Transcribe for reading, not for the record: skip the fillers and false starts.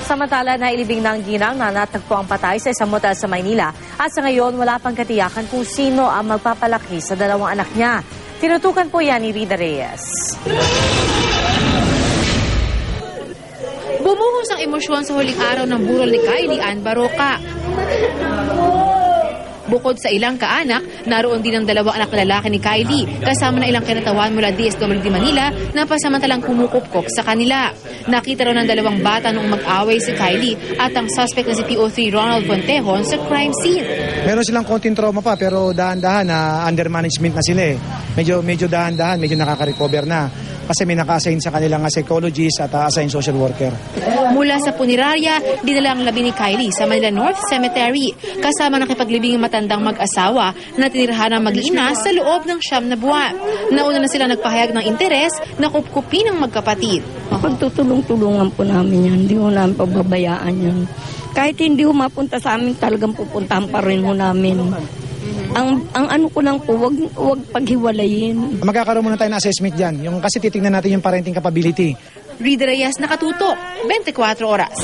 Samantala, nailibing ng ginang na natagpo ang patay sa isang motel sa Maynila. At sa ngayon, wala pang katiyakan kung sino ang magpapalaki sa dalawang anak niya. Tinutukan po yan ni Rida Reyes. Bumuhos ang emosyon sa huling araw ng burol ni Kylie Ann Baroca. Bukod sa ilang kaanak, naroon din ang dalawang anak na lalaki ni Kylie, kasama na ilang kinatawan mula DSWD Manila na pasamantalang kumukupkop sa kanila. Nakita raw ng dalawang bata noong mag-away si Kylie at ang suspect na si PO3 Ronald Fontejon sa crime scene. Meron silang konting trauma pa pero dahan-dahan na under management na sila eh. Medyo dahan-dahan, medyo nakaka-recover na. Kasi may naka-assign sa kanilang psychologist at assigned social worker. Mula sa punerarya, dinala ang labi ni Kylie sa Manila North Cemetery, kasama ng kipaglibing matandang mag-asawa na tinirahan ng mag-iina sa loob ng 9 na buwan. Nauna na sila nagpahayag ng interes na kupkupin ng magkapatid. Pagtutulong-tulungan po namin yan, hindi ho namin pababayaan yan. Kahit hindi ho mapunta sa amin, talagang pupuntahan pa rin ho namin. Ang ano ko lang po, wag paghiwalayin. Magkakaroon muna tayo ng assessment dyan. Kasi titignan natin yung parenting capability. Rida Reyes, nakatutok, 24 oras.